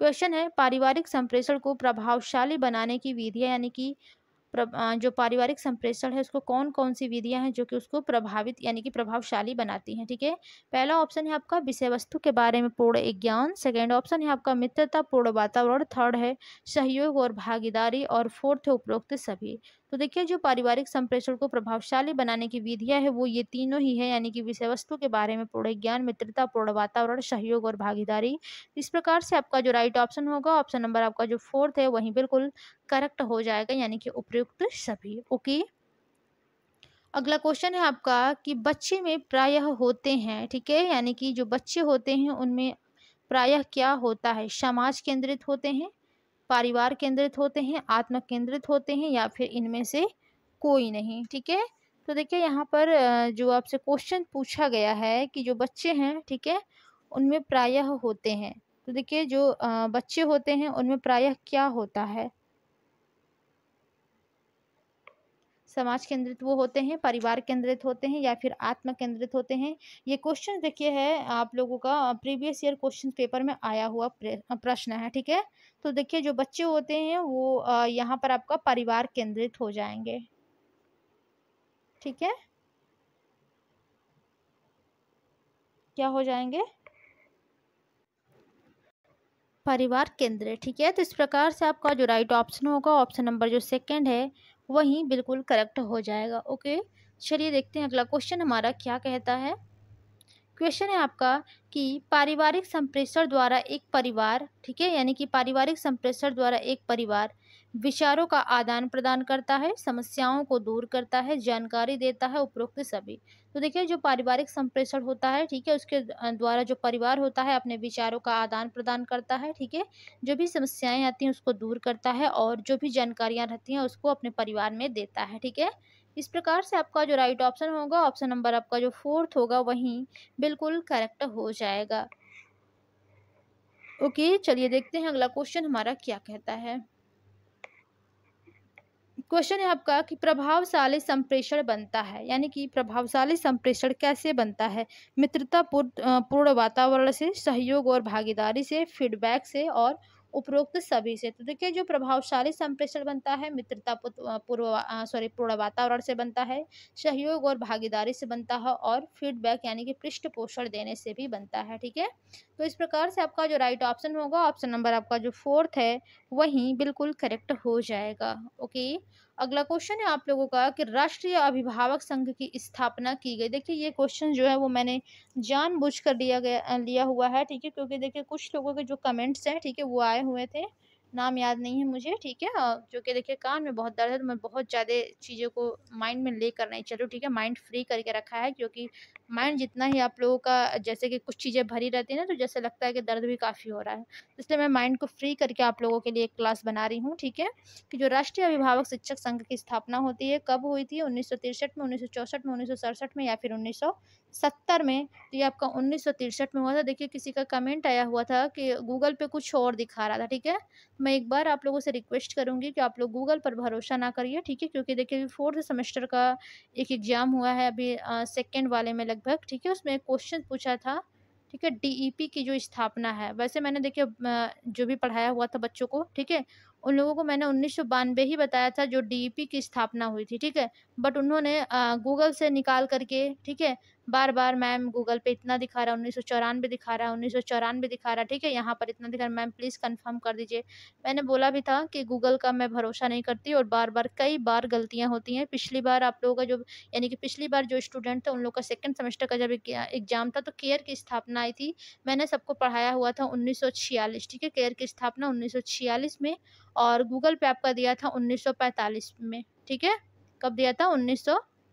क्वेश्चन है पारिवारिक संप्रेषण को प्रभावशाली बनाने की विधियाँ यानी कि जो पारिवारिक संप्रेषण है उसको कौन-कौन सी विधियाँ हैं जो कि उसको प्रभावित यानी कि प्रभावशाली बनाती हैं, ठीक है? पहला ऑप्शन है आपका विषय वस्तु के बारे में पूर्ण ज्ञान, सेकंड ऑप्शन है आपका मित्रतापूर्ण वातावरण, थर्ड है सहयोग और भागीदारी और फोर्थ है उपरोक्त सभी। तो देखिए जो पारिवारिक संप्रेषण को प्रभावशाली बनाने की विधियाँ है वो ये तीनों ही है यानी कि विषय वस्तु के बारे में पूर्ण ज्ञान, मित्रतापूर्ण वातावरण, सहयोग और भागीदारी। इस प्रकार से आपका जो राइट ऑप्शन होगा ऑप्शन नंबर आपका जो फोर्थ है वही बिल्कुल करेक्ट हो जाएगा यानी कि उपयुक्त सभी। ओके, अगला क्वेश्चन है आपका कि बच्चे में प्रायः होते हैं, ठीक है, यानी कि जो बच्चे होते हैं उनमें प्रायः क्या होता है, समाज केंद्रित होते हैं, परिवार केंद्रित होते हैं, आत्म केंद्रित होते हैं या फिर इनमें से कोई नहीं, ठीक है। तो देखिए यहाँ पर जो आपसे क्वेश्चन पूछा गया है कि जो बच्चे हैं, ठीक है, उनमें प्रायः होते हैं। तो देखिए जो बच्चे होते हैं उनमें प्रायः क्या होता है, समाज केंद्रित वो होते हैं, परिवार केंद्रित होते हैं या फिर आत्म केंद्रित होते हैं। ये क्वेश्चन देखिए है आप लोगों का प्रीवियस ईयर क्वेश्चन पेपर में आया हुआ प्रश्न है, ठीक है। तो देखिए जो बच्चे होते हैं वो यहाँ पर आपका परिवार केंद्रित हो जाएंगे, ठीक है, क्या हो जाएंगे, परिवार केंद्रित, ठीक है। तो इस प्रकार से आपका जो राइट ऑप्शन होगा ऑप्शन नंबर जो सेकंड है वही बिल्कुल करेक्ट हो जाएगा। ओके, चलिए देखते हैं अगला क्वेश्चन हमारा क्या कहता है। क्वेश्चन है आपका कि पारिवारिक संप्रेषण द्वारा एक परिवार, ठीक है, यानी कि पारिवारिक संप्रेषण द्वारा एक परिवार विचारों का आदान प्रदान करता है, समस्याओं को दूर करता है, जानकारी देता है, उपरोक्त सभी। तो देखिए जो पारिवारिक संप्रेषण होता है, ठीक है, उसके द्वारा जो परिवार होता है अपने विचारों का आदान प्रदान करता है, ठीक है, जो भी समस्याएं आती हैं उसको दूर करता है और जो भी जानकारियां रहती हैं उसको अपने परिवार में देता है, ठीक है। इस प्रकार से आपका जो राइट ऑप्शन होगा ऑप्शन नंबर आपका जो फोर्थ होगा वही बिल्कुल करेक्ट हो जाएगा। ओके, चलिए देखते हैं अगला क्वेश्चन हमारा क्या कहता है। क्वेश्चन है आपका कि प्रभावशाली संप्रेषण बनता है, यानी कि प्रभावशाली संप्रेषण कैसे बनता है, मित्रता पूर्ण वातावरण से, सहयोग और भागीदारी से, फीडबैक से और उपरोक्त सभी से। तो देखिए जो प्रभावशाली संप्रेषण बनता है मित्रता पूर्ण वातावरण से बनता है, सहयोग और भागीदारी से बनता है और फीडबैक यानी कि पृष्ठ पोषण देने से भी बनता है, ठीक है। तो इस प्रकार से आपका जो राइट ऑप्शन होगा ऑप्शन नंबर आपका जो फोर्थ है वही बिल्कुल करेक्ट हो जाएगा। ओके, अगला क्वेश्चन है आप लोगों का कि राष्ट्रीय अभिभावक संघ की स्थापना की गई। देखिए ये क्वेश्चन जो है वो मैंने जानबूझकर लिया हुआ है, ठीक है, क्योंकि देखिए कुछ लोगों के जो कमेंट्स हैं, ठीक है, वो आए हुए थे, नाम याद नहीं है मुझे, ठीक है, जो कि देखिए कान में बहुत दर्द है तो मैं बहुत ज़्यादा चीज़ों को माइंड में लेकर नहीं चल रही हूँ, ठीक है, माइंड फ्री करके रखा है क्योंकि माइंड जितना ही आप लोगों का जैसे कि कुछ चीज़ें भरी रहती है ना तो जैसे लगता है कि दर्द भी काफ़ी हो रहा है, इसलिए मैं माइंड को फ्री करके आप लोगों के लिए एक क्लास बना रही हूँ, ठीक है। कि जो राष्ट्रीय अभिभावक शिक्षक संघ की स्थापना होती है कब हुई थी, 1963 में, 1964 में, 1967 में या फिर 1970 में। तो ये आपका 1963 में हुआ था। देखिए किसी का कमेंट आया हुआ था कि गूगल पे कुछ और दिखा रहा था, ठीक है। मैं एक बार आप लोगों से रिक्वेस्ट करूंगी कि आप लोग गूगल पर भरोसा ना करिए, ठीक है, क्योंकि देखिए फोर्थ सेमेस्टर का एक एग्जाम हुआ है अभी सेकेंड वाले में लगभग, ठीक है, उसमें क्वेश्चन पूछा था, ठीक है, डीईपी की जो स्थापना है, वैसे मैंने देखिए जो भी पढ़ाया हुआ था बच्चों को, ठीक है, उन लोगों को मैंने 1992 ही बताया था जो डीईपी की स्थापना हुई थी, ठीक है। बट उन्होंने गूगल से निकाल करके, ठीक है, बार-बार मैम गूगल पे इतना दिखा रहा है, 1994 दिखा रहा है, 1994 दिखा रहा है, ठीक है, यहाँ पर इतना दिखा रहा है, मैम प्लीज़ कन्फर्म कर दीजिए। मैंने बोला भी था कि गूगल का मैं भरोसा नहीं करती और बार-बार कई बार गलतियाँ होती हैं। पिछली बार आप लोगों का जो यानी कि पिछली बार जो स्टूडेंट थे उन लोग का सेकंड सेमेस्टर का जब एग्जाम था तो केयर की स्थापना आई थी। मैंने सबको पढ़ाया हुआ था 1946, ठीक है, केयर की स्थापना 1946 में और गूगल पे आपका दिया था 1945 में, ठीक है। कब दिया था?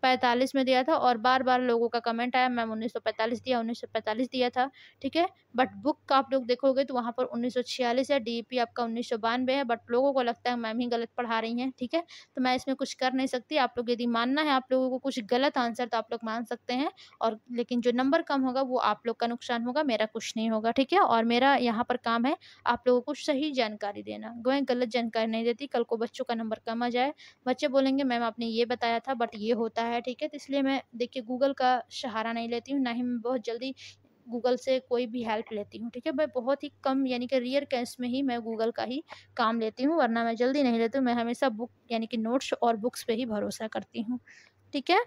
1945 में दिया था और बार-बार लोगों का कमेंट आया मैम 1945 दिया था, ठीक है? बट बुक का आप लोग देखोगे तो वहाँ पर 1946 है, डीईपी आपका 1992 है, बट लोगों को लगता है मैम ही गलत पढ़ा रही हैं, ठीक है? तो मैं इसमें कुछ कर नहीं सकती, आप लोग यदि मानना है आप लोगों को कुछ गलत आंसर तो आप लोग मान सकते हैं और लेकिन जो नंबर कम होगा वो आप लोग का नुकसान होगा, मेरा कुछ नहीं होगा, ठीक है? और मेरा यहाँ पर काम है आप लोगों को सही जानकारी देना, मैं गलत जानकारी नहीं देती, कल को बच्चों का नंबर कम आ जाए, बच्चे बोलेंगे मैम आपने ये बताया था बट ये होता है, ठीक है? तो इसलिए मैं देखिए गूगल का सहारा नहीं लेती हूँ, ना ही मैं बहुत जल्दी गूगल से कोई भी हेल्प लेती हूँ, ठीक है? मैं बहुत ही कम यानी कि रेयर केस में ही मैं गूगल का ही काम लेती हूँ, वरना मैं जल्दी नहीं लेती हूँ, मैं हमेशा बुक यानी कि नोट्स और बुक्स पे ही भरोसा करती हूँ, ठीक है?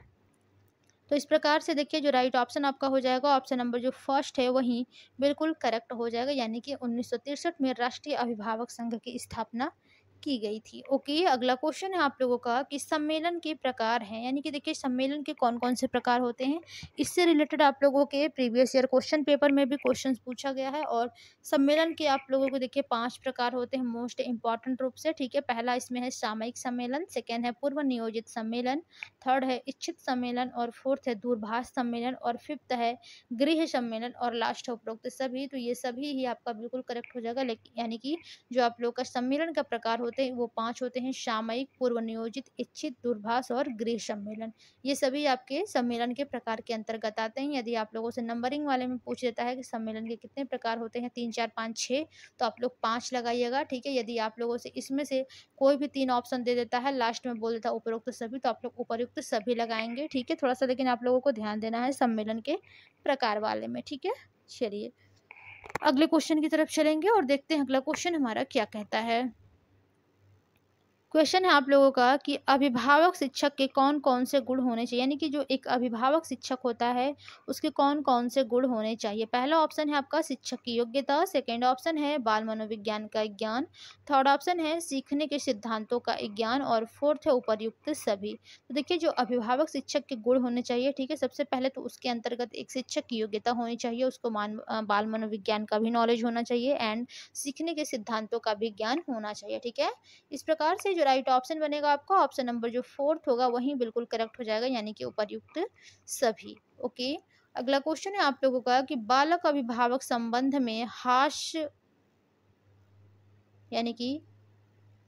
तो इस प्रकार से देखिए जो राइट ऑप्शन आपका हो जाएगा, ऑप्शन नंबर जो फर्स्ट है वही बिल्कुल करेक्ट हो जाएगा, यानी कि 1963 में राष्ट्रीय अभिभावक संघ की स्थापना की गई थी। ओके, अगला क्वेश्चन है आप लोगों का कि सम्मेलन के प्रकार हैं, यानी कि देखिए सम्मेलन के कौन-कौन से प्रकार होते हैं। इससे रिलेटेड आप लोगों के प्रीवियस ईयर क्वेश्चन पेपर में भी क्वेश्चंस पूछा गया है और सम्मेलन के आप लोगों को देखिए 5 प्रकार होते हैं मोस्ट इम्पोर्टेंट रूप से, ठीक है? पहला इसमें है सामयिक सम्मेलन, सेकंड है पूर्व नियोजित सम्मेलन, थर्ड है इच्छित सम्मेलन और फोर्थ है दूरभाष सम्मेलन और फिफ्थ है गृह सम्मेलन और लास्ट है उपरोक्त सभी। तो ये सभी ही आपका बिल्कुल करेक्ट हो जाएगा, लेकिन यानी कि जो आप लोग का सम्मेलन का प्रकार होते हैं वो 5 होते हैं सामयिक, पूर्व नियोजित, इच्छित, दूरभाष और गृह सम्मेलन। ये सभी आपके सम्मेलन के प्रकार के अंतर्गत आते हैं। यदि आप लोगों से नंबरिंग वाले में पूछ देता है कि सम्मेलन के कितने प्रकार होते हैं 3 4 5 6, तो आप लोग 5 लगाइएगा, ठीक है? यदि आप लोगों से इसमें से कोई भी 3 ऑप्शन दे देता है, लास्ट में बोल देता है उपरोक्त सभी, तो आप लोग उपयुक्त सभी लगाएँगे, ठीक है? थोड़ा-सा लेकिन आप लोगों को ध्यान देना है सम्मेलन के प्रकार वाले में, ठीक है? चलिए, अगले क्वेश्चन की तरफ चलेंगे और देखते हैं अगला क्वेश्चन हमारा क्या कहता है। क्वेश्चन है आप लोगों का कि अभिभावक शिक्षक के कौन-कौन से गुण होने चाहिए? यानी कि जो एक अभिभावक शिक्षक होता है, उसके कौन-कौन से गुण होने चाहिए? पहला ऑप्शन है आपका शिक्षक की योग्यता, सेकंड ऑप्शन है बाल मनोविज्ञान का ज्ञान, थर्ड ऑप्शन है सीखने के सिद्धांतों का ज्ञान और फोर्थ है उपर्युक्त सभी। तो देखिए जो अभिभावक शिक्षक के गुण होने चाहिए, ठीक है? सबसे पहले तो उसके अंतर्गत एक शिक्षक की योग्यता होनी चाहिए, उसको बाल मनोविज्ञान का भी नॉलेज होना चाहिए एंड सीखने के सिद्धांतों का भी ज्ञान होना चाहिए, ठीक है? इस प्रकार से जो राइट ऑप्शन बनेगा आपका ऑप्शन नंबर जो फोर्थ होगा वही बिल्कुल करेक्ट हो जाएगा, यानी कि उपर्युक्त सभी। ओके, अगला क्वेश्चन है आप लोगों का कि बालक अभिभावक संबंध में हास्य, यानी कि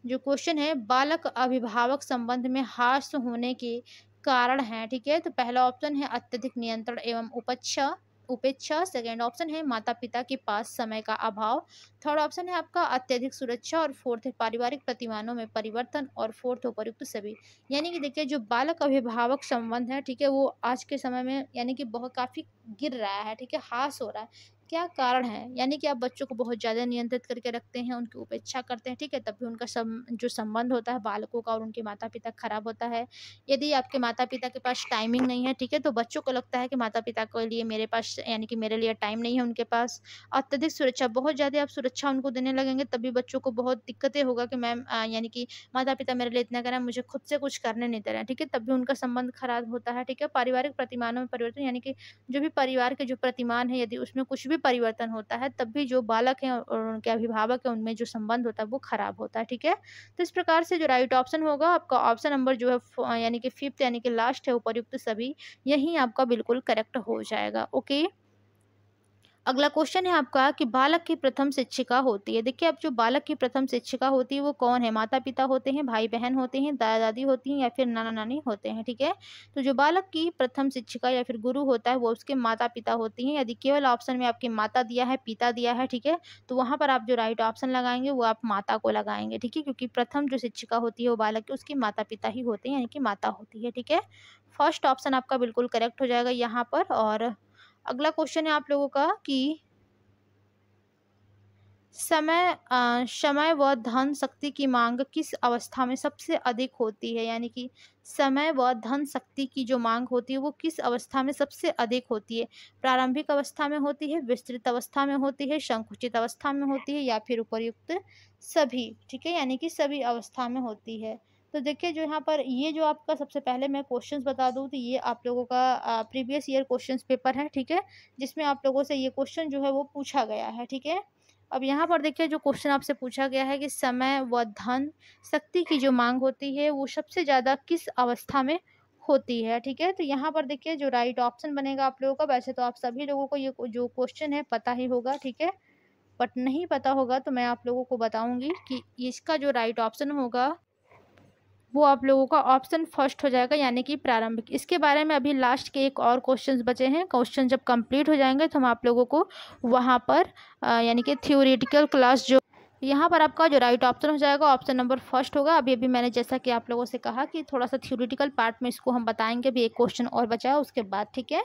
जो क्वेश्चन है बालक अभिभावक संबंध में हास्य होने के कारण है, ठीक है? तो पहला ऑप्शन है अत्यधिक नियंत्रण एवं उपेक्षा उपेक्षा, सेकेंड ऑप्शन है माता पिता के पास समय का अभाव, थर्ड ऑप्शन है आपका अत्यधिक सुरक्षा और फोर्थ है पारिवारिक प्रतिमानों में परिवर्तन और फोर्थ उपयुक्त सभी। यानी कि देखिए जो बालक अभिभावक संबंध है, ठीक है, वो आज के समय में यानी कि बहुत काफी गिर रहा है, ठीक है, हास हो रहा है। क्या कारण है? यानी कि आप बच्चों को बहुत ज़्यादा नियंत्रित करके रखते हैं, उनकी उपेक्षा करते हैं, ठीक है? तब भी उनका जो संबंध होता है बालकों का और उनके माता-पिता खराब होता है। यदि आपके माता-पिता के पास टाइमिंग नहीं है, ठीक है? तो बच्चों को लगता है कि माता-पिता के लिए मेरे पास यानी कि मेरे लिए टाइम नहीं है उनके पास। अत्यधिक सुरक्षा, बहुत ज़्यादा आप सुरक्षा उनको देने लगेंगे तभी बच्चों को बहुत दिक्कतें होगा कि मैम यानी कि माता-पिता मेरे लिए इतना कर रहे हैं, मुझे खुद से कुछ करने नहीं दे रहे हैं, ठीक है? तब भी उनका संबंध खराब होता है, ठीक है? पारिवारिक प्रतिमानों में परिवर्तन, यानी कि जो भी परिवार के जो प्रतिमान है यदि उसमें कुछ भी परिवर्तन होता है तब भी जो बालक हैं और उनके अभिभावक हैं उनमें जो संबंध होता है वो खराब होता है, ठीक है? तो इस प्रकार से जो राइट ऑप्शन होगा आपका ऑप्शन नंबर जो है यानी कि फिफ्थ यानी कि लास्ट है उपर्युक्त सभी, यही आपका बिल्कुल करेक्ट हो जाएगा। ओके, अगला क्वेश्चन है आपका कि बालक की प्रथम शिक्षिका होती है। देखिए अब जो बालक की प्रथम शिक्षिका होती है वो कौन है? माता-पिता होते हैं, भाई-बहन होते हैं, दादा-दादी होती हैं या फिर नाना-नानी होते हैं, ठीक है? तो जो बालक की प्रथम शिक्षिका या फिर गुरु होता है वो उसके माता-पिता होती हैं। यदि केवल ऑप्शन में आपके माता दिया है, पिता दिया है, ठीक है? तो वहाँ पर आप जो राइट ऑप्शन लगाएँगे वो आप माता को लगाएँगे, ठीक है? क्योंकि प्रथम जो शिक्षिका होती है वो बालक की उसके माता-पिता ही होते हैं, यानी कि माता होती है, ठीक है? फर्स्ट ऑप्शन आपका बिल्कुल करेक्ट हो जाएगा यहाँ पर। और अगला क्वेश्चन है आप लोगों का कि समय व धन शक्ति की मांग किस अवस्था में सबसे अधिक होती है? यानी कि समय व धन शक्ति की जो मांग होती है वो किस अवस्था में सबसे अधिक होती है? प्रारंभिक अवस्था में होती है, विस्तृत अवस्था में होती है, संकुचित अवस्था में होती है या फिर उपर्युक्त सभी, ठीक है? यानी कि सभी अवस्था में होती है। तो देखिए जो यहाँ पर ये जो आपका सबसे पहले मैं क्वेश्चंस बता दूँ तो ये आप लोगों का प्रीवियस ईयर क्वेश्चंस पेपर है, ठीक है? जिसमें आप लोगों से ये क्वेश्चन जो है वो पूछा गया है, ठीक है? अब यहाँ पर देखिए जो क्वेश्चन आपसे पूछा गया है कि समय व धन शक्ति की जो मांग होती है वो सबसे ज़्यादा किस अवस्था में होती है, ठीक है? तो यहाँ पर देखिए जो राइट ऑप्शन बनेगा आप लोगों का, वैसे तो आप सभी लोगों को ये जो क्वेश्चन है पता ही होगा, ठीक है? बट नहीं पता होगा तो मैं आप लोगों को बताऊँगी कि इसका जो राइट ऑप्शन होगा, वो आप लोगों का ऑप्शन फर्स्ट हो जाएगा, यानी कि प्रारंभिक। इसके बारे में अभी लास्ट के एक और क्वेश्चंस बचे हैं। क्वेश्चन जब कंप्लीट हो जाएँगे तो हम आप लोगों को वहाँ पर यानी कि थ्योरेटिकल क्लास जो यहाँ पर आपका जो राइट ऑप्शन हो जाएगा, ऑप्शन नंबर फर्स्ट होगा। अभी-अभी मैंने जैसा कि आप लोगों से कहा कि थोड़ा-सा थ्योरेटिकल पार्ट में इसको हम बताएँगे, अभी एक क्वेश्चन और बचा है उसके बाद, ठीक है?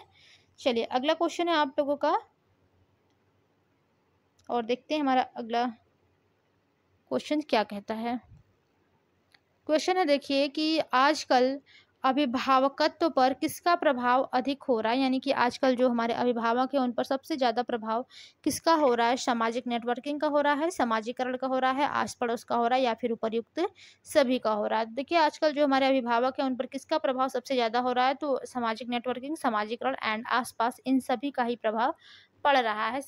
चलिए अगला क्वेश्चन है आप लोगों का, और देखते हैं हमारा अगला क्वेश्चन क्या कहता है। क्वेश्चन है देखिए कि आजकल अभिभावकत्व पर किसका प्रभाव अधिक हो रहा है, यानी कि आजकल जो हमारे अभिभावक हैं उन पर सबसे ज़्यादा प्रभाव किसका हो रहा है? सामाजिक नेटवर्किंग का हो रहा है, समाजीकरण का हो रहा है, आस पड़ोस का हो रहा है, या फिर उपर्युक्त सभी का हो रहा है। देखिए आजकल जो हमारे अभिभावक हैं उन पर किसका प्रभाव सबसे ज़्यादा हो रहा है, तो सामाजिक नेटवर्किंग, समाजीकरण एंड आसपास, इन सभी का ही प्रभाव पड़ रहा है।